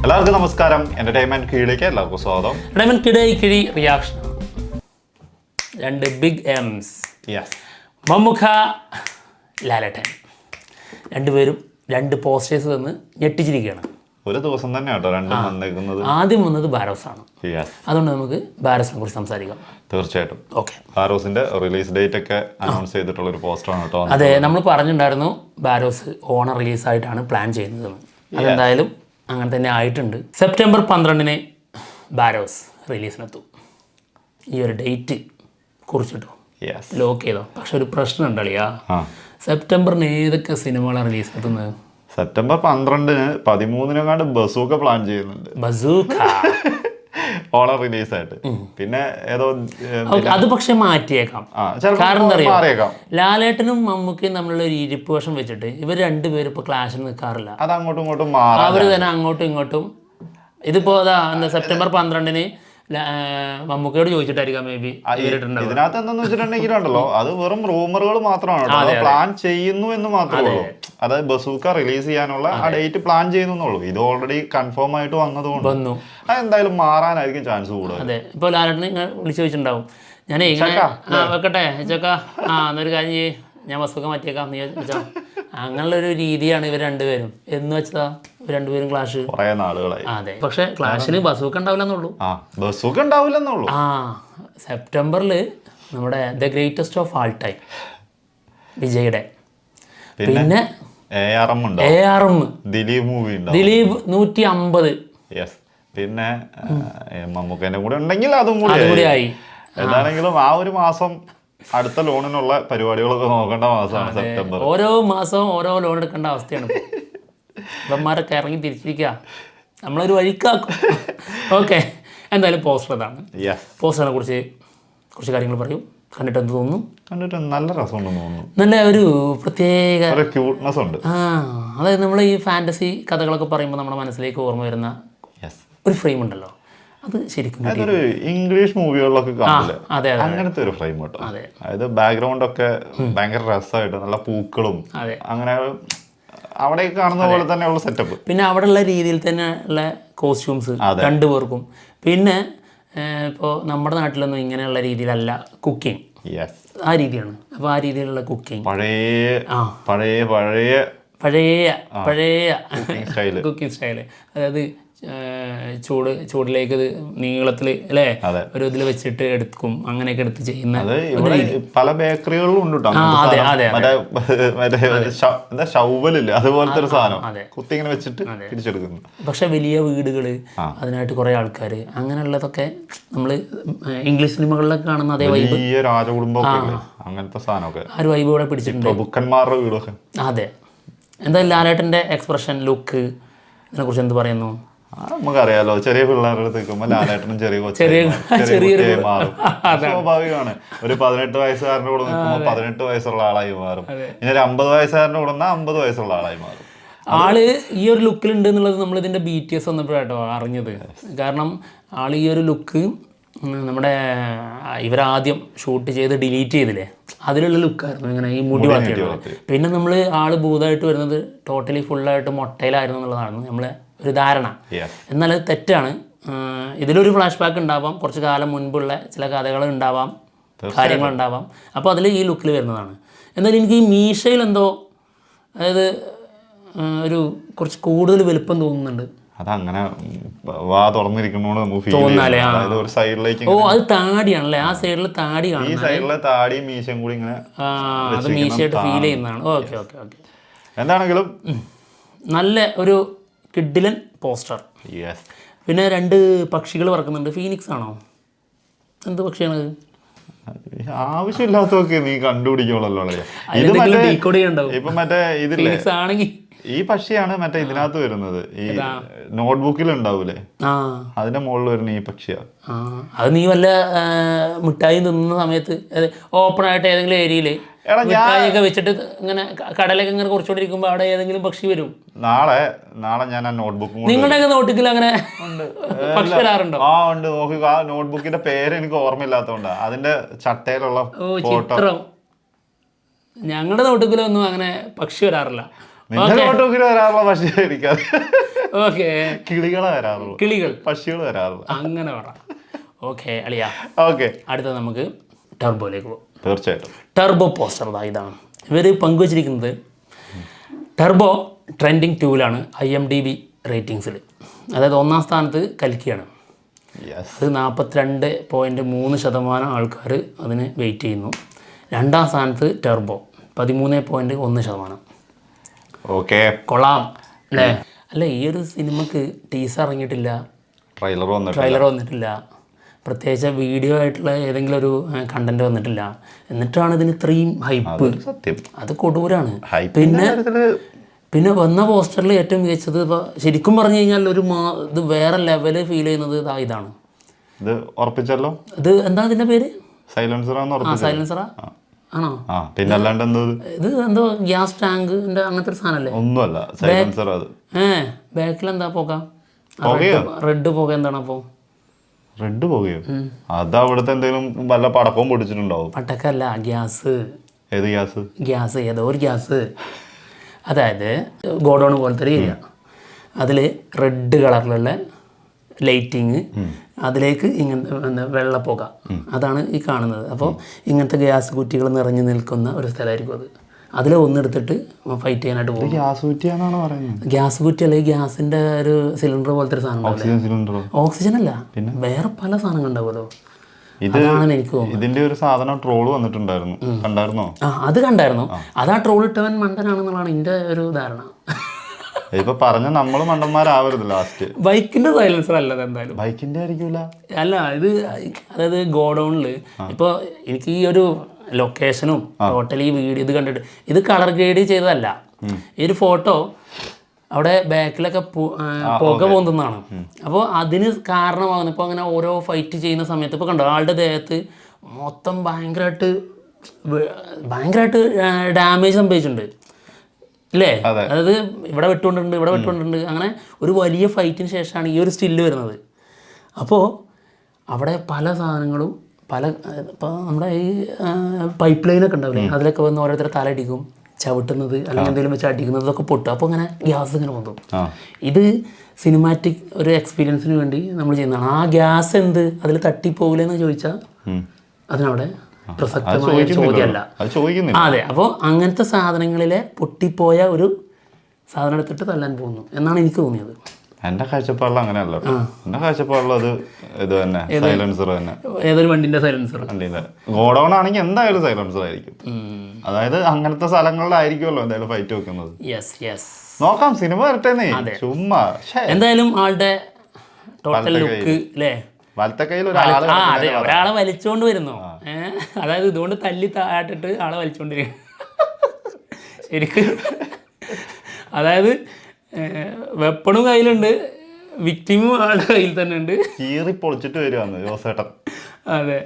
എല്ലാവർക്കും നമസ്കാരം. എന്റർടൈൻമെന്റ് കീഴിലേക്ക് എല്ലാവർക്കും സ്വാഗതം. എന്റർടൈൻമെന്റ് കിഴി റിയാക്ഷൻ. രണ്ട് ബിഗ് എംസ്, മമ്മൂക്ക, ലാലേട്ടൻ, രണ്ടുപേരും രണ്ട് പോസ്റ്റേഴ്സ് തന്ന് ഞെട്ടിച്ചിരിക്കുകയാണ്. ഒരു ദിവസം തന്നെ കേട്ടോ രണ്ടും വന്നേക്കുന്നത്. ആദ്യം വന്നത് ബാരോസാണ്. അതുകൊണ്ട് നമുക്ക് ബാരോസിനെ കുറിച്ച് സംസാരിക്കാം. തീർച്ചയായിട്ടും. ഓക്കെ, ബാരോസിന്റെ റിലീസ് ഡേറ്റ് ഒക്കെ അനൗൺസ് ചെയ്തിട്ടുള്ള ഒരു പോസ്റ്ററാണ് കേട്ടോ. അതെ, നമ്മൾ പറഞ്ഞിട്ടുണ്ടായിരുന്നു ബാരോസ് ഓണം റിലീസായിട്ടാണ് പ്ലാൻ ചെയ്യുന്നത്. അതെന്തായാലും അങ്ങനെ തന്നെ ആയിട്ടുണ്ട്. സെപ്റ്റംബർ 12 ബാരോസ് റിലീസിനെത്തും. ഈ ഒരു ഡേറ്റ് കുറിച്ചിട്ടോ ലോക്ക് ചെയ്തോ. പക്ഷെ ഒരു പ്രശ്നം ഉണ്ടല്ലോ, സെപ്റ്റംബറിന് ഏതൊക്കെ സിനിമകളാണ് റിലീസിനെത്തുന്നത്? സെപ്റ്റംബർ 12 13 ബസൂക്ക പ്ലാൻ ചെയ്യുന്നുണ്ട്. ബസൂക്ക ഓണം റിലീസായിട്ട്. പിന്നെ ഏതോ അത് പക്ഷെ മാറ്റിയേക്കാം. കാരണം എന്താ അറിയാം, ലാലേട്ടനും മമ്മൂക്കയും തമ്മിലുള്ള ഒരു ഇരിപ്പ് വശം വെച്ചിട്ട് ഇവർ രണ്ടുപേരും ഇപ്പൊ ക്ലാഷിൽ നിൽക്കാറില്ല. അത് അങ്ങോട്ടും ഇങ്ങോട്ടും അവര് തന്നെ അങ്ങോട്ടും ഇങ്ങോട്ടും. ഇതിപ്പോ എന്താ സെപ്റ്റംബർ 12 മമ്മൂക്കയോട് ചോദിച്ചിട്ടായിരിക്കാം മേ ബി. ഇതിനകത്ത് എന്താന്ന് വെച്ചിട്ടുണ്ടെങ്കിലുണ്ടല്ലോ, അത് വെറും റൂമറുകൾ മാത്രമാണ്. പ്ലാൻ ചെയ്യുന്നു എന്ന് മാത്രമേ ഉള്ളൂ. അതായത് ബസൂക്ക റിലീസ് ചെയ്യാനുള്ള ആ ഡേറ്റ് പ്ലാൻ ചെയ്യുന്നുള്ളൂ. ഇത് ഓൾറെഡി കൺഫേം ആയിട്ട് വന്നതുകൊണ്ട് അതെന്തായാലും മാറാനായിരിക്കും ചാൻസ് കൂടുതൽ. അതെ, ഇപ്പൊ ലാലേട്ടനെ വിളിച്ചു ചോദിച്ചിട്ടുണ്ടാവും, ഞാനേ വെക്കട്ടെ ചേക്ക, എന്നൊരു കാര്യം ചെയ്യേ, ഞാൻ ബസൂക്ക മാറ്റിയേക്കാം നീ വെച്ചോ. അങ്ങനെയുള്ള ഒരു രീതിയാണ് ഇവർ രണ്ടുപേരും. എന്ന് വെച്ചാ രണ്ടുപേരും ക്ലാഷ് കുറെ നാളുകളായി. അതെ, പക്ഷെ ക്ലാഷിന് ബസൂക്ക ഉണ്ടാവില്ലെന്നുള്ളൂ. ബസൂക്ക ഉണ്ടാവില്ലെന്നുള്ളൂ. സെപ്റ്റംബറിൽ നമ്മുടെ the greatest of all time വിജയുടെ, പിന്നെ ARM ദിലീപ് മൂവി ദിലീപ് 150, പിന്നെ മമ്മൂക്കേന്റെ കൂടെ ഉണ്ടെങ്കിൽ അതും കൂടി ആയി. എന്താണെങ്കിലും ആ ഒരു മാസം അടുത്ത ലോണിനുള്ള പരിപാടികളൊക്കെ നോക്കേണ്ട മാസമാണ് സെപ്റ്റംബർ. ഓരോ മാസവും ഓരോ ലോൺ എടുക്കേണ്ട അവസ്ഥയാണ്. ഇവന്മാരൊക്കെ ഇറങ്ങി തിരിച്ചിരിക്കുക, നമ്മളൊരു വഴിക്കാക്കും. ഓക്കെ, എന്തായാലും പോസ്റ്റർ അതാണ്. പോസ്റ്ററിനെ കുറിച്ച് കുറച്ച് കാര്യങ്ങൾ പറയൂ. കണ്ടിട്ട് എന്ത് തോന്നുന്നു? കണ്ടിട്ട് നല്ല രസമുണ്ടെന്ന് തോന്നുന്നു. നല്ല ഒരു പ്രത്യേക ക്യൂട്ട്നെസ് ഉണ്ട്. അതായത് നമ്മൾ ഈ ഫാന്റസി കഥകളൊക്കെ പറയുമ്പോൾ നമ്മുടെ മനസ്സിലേക്ക് ഓർമ്മ വരുന്ന ഒരു ഫ്രെയിം ഉണ്ടല്ലോ, അത് ശരിക്കും ഒരു ഇംഗ്ലീഷ് മൂവികളിലൊക്കെ കാണില്ലേ, അങ്ങനത്തെ ഒരു ഫ്രെയിം കേട്ടോ. അതായത് ബാക്ക്ഗ്രൗണ്ട് ഒക്കെ ഭയങ്കര രസമായിട്ട് നല്ല പൂക്കളും അങ്ങനെ അവിടെ കാണുന്ന പോലെ തന്നെയുള്ള സെറ്റപ്പ്. പിന്നെ അവിടെ ഉള്ള രീതിയിൽ തന്നെ ഉള്ള കോസ്റ്റ്യൂംസ് രണ്ടുപേർക്കും. പിന്നെ ഇപ്പോൾ നമ്മുടെ നാട്ടിലൊന്നും ഇങ്ങനെയുള്ള രീതിയിലല്ല കുക്കിംഗ്, ആ രീതിയാണ്. അപ്പോൾ ആ രീതിയിലുള്ള കുക്കിംഗ്, പഴയ കുക്കിംഗ് സ്റ്റൈല്. അതായത് ചൂടിലേക്ക് നീളത്തിൽ അല്ലേ ഒരു ഇതിൽ വെച്ചിട്ട് എടുക്കും, അങ്ങനെയൊക്കെ എടുത്ത് ചെയ്യുന്ന പല ബേക്കറികളിലും ഉണ്ട്. അതുപോലത്തെ ഒരു സാധനം കുത്തി ഇങ്ങനെ വെച്ചിട്ട് തിരിച്ചെടുക്കുന്നു. പക്ഷെ വലിയ വീടുകള്, അതിനായിട്ട് കുറെ ആൾക്കാർ, അങ്ങനെയുള്ളതൊക്കെ നമ്മൾ ഇംഗ്ലീഷ് സിനിമകളിലൊക്കെ കാണുന്ന അതേ വൈബ്, രാജകുടുംബം അങ്ങനത്തെ സാധനമൊക്കെ ആ ഒരു വൈബ് ഇവിടെ പിടിച്ചിട്ടുണ്ട്. പ്രഭുക്കന്മാരുടെ വീടൊക്കെ. അതെ, എന്തായാലും ലാലേട്ടന്റെ എക്സ്പ്രഷൻ, ലുക്ക്, ഇതിനെ കുറിച്ച് എന്ത് പറയുന്നു? നമുക്കറിയാലോ, ചെറിയ പിള്ളേരുടെ അടുത്ത് നിൽക്കുമ്പോൾ ലാലേട്ടനും ചെറിയ മാറും. സ്വാഭാവികമാണ്. ഒരു 18 വയസ്സുകാരൻ്റെ കൂടെ നിൽക്കുമ്പോൾ 18 വയസ്സുള്ള ആളായി മാറും. ഇനി ഒരു 50 വയസ്സുകാരൻ്റെ കൂടെ 50 വയസ്സുള്ള ആളായി മാറും. ആള് ഈ ഒരു ലുക്കിലുണ്ട് എന്നുള്ളത് നമ്മൾ ഇതിന്റെ BTS വന്നപ്പോഴാട്ടോ അറിഞ്ഞത്. കാരണം ആള് ഈ ഒരു ലുക്ക് നമ്മുടെ ഇവരാദ്യം ഷൂട്ട് ചെയ്ത് ഡിലീറ്റ് ചെയ്തില്ലേ, അതിലുള്ള ലുക്കായിരുന്നു ഇങ്ങനെ ഈ മുടി വളർത്തിയത്. പിന്നെ നമ്മൾ ആള് ഭൂതമായിട്ട് വരുന്നത് ടോട്ടലി ഫുള്ളായിട്ട് മൊട്ടയിലായിരുന്നു എന്നുള്ളതാണ് നമ്മളെ ഒരു ധാരണ. എന്നാൽ അത് തെറ്റാണ്. ഇതിലൊരു ഫ്ലാഷ് ബാക്ക് ഉണ്ടാവാം, കുറച്ച് കാലം മുൻപുള്ള ചില കഥകൾ ഉണ്ടാവാം, കാര്യങ്ങളുണ്ടാവാം. അപ്പോൾ അതിൽ ഈ ലുക്കിൽ വരുന്നതാണ്. എന്നാൽ എനിക്ക് ഈ മീശയിൽ എന്തോ, അതായത് ഒരു കുറച്ച് കൂടുതൽ വലുപ്പം തോന്നുന്നുണ്ട്. അതങ്ങനെ വാ തുറന്നിരിക്കുന്നോണ്ട് നമുക്ക് തോന്നാലേ. ഒരു സൈഡിലേക്ക് അത് താടിയാണല്ലേ, ആ സൈഡിൽ താടി കാണും. ഈ സൈഡിലെ താടിയും മീശയും കൂടി ഇങ്ങനെ അത് മീശയായിട്ട് ഫീൽ ചെയ്യുന്നതാണ്. Okay okay okay. എന്താണെങ്കിലും നല്ല ഒരു കിഡിലൻ പോസ്റ്റർ. പിന്നെ 2 പക്ഷികൾ പറക്കുന്നുണ്ട്. ഫീനിക്സ് ആണോ, എന്ത് പക്ഷിയാണ്? ആവശ്യമില്ലാത്തതൊക്കെ നീ കണ്ടുപിടിക്കുള്ളൂ. ഇപ്പൊ മറ്റേ ഇതില്ലേ, ഈ പക്ഷിയാണ് മറ്റേ ഇതിനകത്ത് വരുന്നത്, ഈ നോട്ട്ബുക്കിൽ ഉണ്ടാവൂലേ, അതിന്റെ മുകളിൽ വരുന്ന ഈ പക്ഷിയാ. അത് നീ വല്ല മിഠായി തിന്നുന്ന സമയത്ത് ഓപ്പൺ ആയിട്ട് ഏതെങ്കിലും ഏരിയയില് മിഠായിയൊക്കെ വെച്ചിട്ട് ഇങ്ങനെ കടലൊക്കെ ഇങ്ങനെ കുറച്ചുകൊണ്ടിരിക്കുമ്പോ അവിടെ ഏതെങ്കിലും പക്ഷി വരും. നാളെ ഞാൻ ആ നോട്ട്ബുക്ക്, നിങ്ങളുടെയൊക്കെ നോട്ടിൽ അങ്ങനെ പക്ഷി വരാറുണ്ടോ? ഉണ്ട്. നോക്കുക, ആ നോട്ട്ബുക്കിന്റെ പേര് എനിക്ക് ഓർമ്മയില്ലാത്തതുകൊണ്ടാ, അതിന്റെ ചട്ടയിലുള്ള ചിത്രം. ഞങ്ങളുടെ നോട്ടുക്കിലൊന്നും അങ്ങനെ പക്ഷി വരാറില്ല. നിന്റെ നോട്ട്ബുക്കിൽ വരാറുള്ള പക്ഷി ഓക്കെ, കിളികളെ വരാറുള്ളൂ, കിളികൾ, പക്ഷികൾ വരാറുള്ളൂ. അങ്ങനെ പറ. ഓക്കെ അളിയ, ഓക്കെ, അടുത്ത നമുക്ക് ടർബോയിലേക്ക് പോകും. തീർച്ചയായിട്ടും. ടർബോ പോസ്റ്റർ ഇതാണ് ഇവർ പങ്കുവച്ചിരിക്കുന്നത്. ടർബോ ട്രെൻഡിങ് 2-ലാണ് IMDb റേറ്റിംഗ്സിൽ. അതായത് 1-ാം സ്ഥാനത്ത് കൽക്കിയാണ്. അത് 42.3% ആൾക്കാർ അതിന് വെയിറ്റ് ചെയ്യുന്നു. 2-ാം സ്ഥാനത്ത് ടർബോ 13.1%. ഓക്കെ, കൊള്ളാം അല്ലേ? അല്ല, ഈ ഒരു സിനിമക്ക് ടീസർ ഇറങ്ങിയിട്ടില്ല, ട്രെയിലർ വന്നിട്ടില്ല, പ്രത്യേകിച്ച് വീഡിയോ ആയിട്ടുള്ള ഏതെങ്കിലും ഒരു കണ്ടന്റ് വന്നിട്ടില്ല. എന്നിട്ടാണ് ഇതിന് ഇത്രയും ഹൈപ്പ്. സത്യം, അത് കൊടൂരാണ്. പിന്നെ വന്ന പോസ്റ്ററിൽ ഏറ്റവും മികച്ചത് ഇപ്പോൾ ശരിക്കും പറഞ്ഞു കഴിഞ്ഞാൽ ഇത് വേറെ ലെവല് ഫീൽ ചെയ്യുന്നത് ഇതാണ്. ഇത് ഉറപ്പിച്ചല്ലോ. ഇത് എന്താ ഇതിന്റെ പേര്? സൈലൻസറാ ആണോ? പിന്നെ അല്ലാണ്ട് എന്തോ ഇത് എന്തോ ഗ്യാസ് ടാങ്കിന്റെ അങ്ങനത്തെ ഒരു സാധനല്ലേ? ഒന്നുമല്ല, സൈലൻസർ. അത് ബാക്കിൽ എന്താ പുക? റെഡ് പുക എന്താണ് അപ്പോ? റെഡ് പുകയോ? അത് അവിടുത്തെ എന്തെങ്കിലും വല്ല പടക്കവും പൊടിച്ചിട്ടുണ്ടാവും. പടക്കല്ല, ഗ്യാസ്. ഏത് ഗ്യാസ്? ഗ്യാസ്, ഏതോ ഒരു ഗ്യാസ്. അതായത് ഗോഡൗൺ പോലത്തെ ഒരു ഏരിയ, അതിൽ റെഡ് കളറിലുള്ള ലൈറ്റിങ്, അതിലേക്ക് ഇങ്ങനത്തെ വെള്ളപ്പുക, അതാണ് ഈ കാണുന്നത്. അപ്പോൾ ഇങ്ങനത്തെ ഗ്യാസ് കുറ്റികൾ നിറഞ്ഞു നിൽക്കുന്ന ഒരു സ്ഥലമായിരിക്കും അത്. അതിൽ ഒന്നെടുത്തിട്ട് ഫൈറ്റ് ചെയ്യാനായിട്ട് പോകും. ഗ്യാസ് കുറ്റി അല്ലെങ്കിൽ ഗ്യാസിന്റെ ഒരു സിലിണ്ടർ പോലത്തെ ഒരു സാധനം. ഓക്സിജൻ അല്ല, വേറെ പല സാധനങ്ങൾ ഉണ്ടാവുമല്ലോ. ഇതാണ് എനിക്ക് തോന്നുന്നത്. ഇതിന്റെ ഒരു സാധനം ട്രോള് വന്നിട്ടുണ്ടായിരുന്നു, കണ്ടായിരുന്നോ? അത് കണ്ടായിരുന്നു. അതാ ട്രോൾ ഇട്ടവൻ മണ്ടനാണെന്നുള്ളതാണ് എൻ്റെ ഒരു ധാരണ. ഇപ്പൊ പറഞ്ഞ നമ്മള് മണ്ടന്മാരാവരുത്. ലാസ്റ്റ് ബൈക്കിന്റെ സൈലൻസർ അല്ലത് എന്തായാലും. ബൈക്കിന്റെ ആയിരിക്കൂല. അല്ല, ഇത് അതായത് ഗോഡൗണില് ഇപ്പോൾ എനിക്ക് ഈ ഒരു ലൊക്കേഷനും ടോട്ടലി വീഡിയോ ഇത് കണ്ടിട്ട് ഇത് കളർ ഗ്രേഡ് ചെയ്തതല്ല. ഈ ഒരു ഫോട്ടോ അവിടെ ബാക്കിലൊക്കെ പുക പോകുന്നതാണ്. അപ്പോൾ അതിന് കാരണമാകുന്നു. ഇപ്പോൾ അങ്ങനെ ഓരോ ഫൈറ്റ് ചെയ്യുന്ന സമയത്ത് ഇപ്പോൾ കണ്ടോ, ആളുടെ ദേഹത്ത് മൊത്തം ഭയങ്കരമായിട്ട് ഡാമേജ് സംഭവിച്ചിട്ടുണ്ട് അല്ലേ? അതായത് ഇവിടെ വെട്ടുകൊണ്ടിട്ടുണ്ട്. അങ്ങനെ ഒരു വലിയ ഫൈറ്റിന് ശേഷമാണ് ഈ ഒരു സ്റ്റില്ല് വരുന്നത്. അപ്പോൾ അവിടെ പല സാധനങ്ങളും ഇപ്പോൾ നമ്മുടെ ഈ പൈപ്പ് ലൈനൊക്കെ ഉണ്ടാവില്ലേ, അതിലൊക്കെ വന്ന് ഓരോരുത്തർ തലടിക്കും, ചവിട്ടുന്നത് അല്ലെങ്കിൽ എന്തെങ്കിലും വെച്ച് അടിക്കുന്നതൊക്കെ പൊട്ടും. അപ്പോൾ അങ്ങനെ ഗ്യാസ് ഇങ്ങനെ പൊന്തും. ഇത് സിനിമാറ്റിക് ഒരു എക്സ്പീരിയൻസിന് വേണ്ടി നമ്മൾ ചെയ്യുന്നതാണ്. ആ ഗ്യാസ് അതിൽ തട്ടിപ്പോകില്ലെന്ന് ചോദിച്ചാൽ അതിനവിടെ പ്രസക്തമായ ചോദ്യമല്ല. അതെ, അപ്പോൾ അങ്ങനത്തെ സാധനങ്ങളിലെ പൊട്ടിപ്പോയ ഒരു സാധനം എടുത്തിട്ട് തല്ലാൻ പോകുന്നു എന്നാണ് എനിക്ക് തോന്നിയത്. എന്റെ കാഴ്ചപ്പാടിൽ അങ്ങനെയല്ല. എന്റെ കാഴ്ചപ്പാടിൽ അത് ഇത് തന്നെ, സൈലൻസർ തന്നെ. ഏതൊരു വണ്ടിന്റെ സൈലൻസർ? ഗോഡൗൺ ആണെങ്കിൽ എന്തായാലും സൈലൻസർ ആയിരിക്കും. അതായത് അങ്ങനത്തെ സ്ഥലങ്ങളിലായിരിക്കുമല്ലോ എന്തായാലും ഫൈറ്റ് വെക്കുന്നത്. നോക്കാം, സിനിമ വരട്ടെന്നേ, ചുമ്മാ. എന്തായാലും ആളുടെ ടോട്ടൽ ലുക്ക് അല്ലേ? വലത്തെ കയ്യിൽ ഒരാളെ വലിച്ചോണ്ട് വരുന്നു. അതായത് ഇതുകൊണ്ട് തല്ലി താട്ടിട്ട് ആളെ വലിച്ചോണ്ടിരിക്കും ശരിക്കും. അതായത് വെപ്പണും കയ്യിലുണ്ട്, വിക്ടിമും ആളുടെ കയ്യിൽ തന്നെ ഉണ്ട്. കീറി പൊളിച്ചിട്ട് വരുവാന്ന് ജോസേട്ടൻ. അതെ,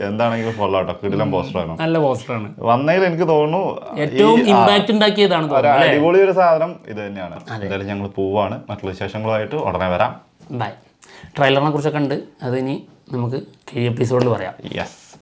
എന്താണെങ്കിലും കൊള്ളാട്ടോ, കിടിലൻ പോസ്റ്ററാണ്, നല്ല പോസ്റ്ററാണ്. വന്നതിൽ എനിക്ക് തോന്നുന്നു ഏറ്റവും ഇമ്പാക്ട് ഉണ്ടാക്കിയതാണ്. അടിപൊളി ഒരു സാധനം ഇത് തന്നെയാണ്. എന്തായാലും ഞങ്ങൾ പോവാണ്, മറ്റുള്ള വിശേഷങ്ങളുമായിട്ട് ഉടനെ വരാം. ബൈ. ട്രെയിലറിനെ കുറിച്ചൊക്കെ ഉണ്ട്, അത് ഇനി നമുക്ക് എപ്പിസോഡിൽ പറയാം. യെസ്.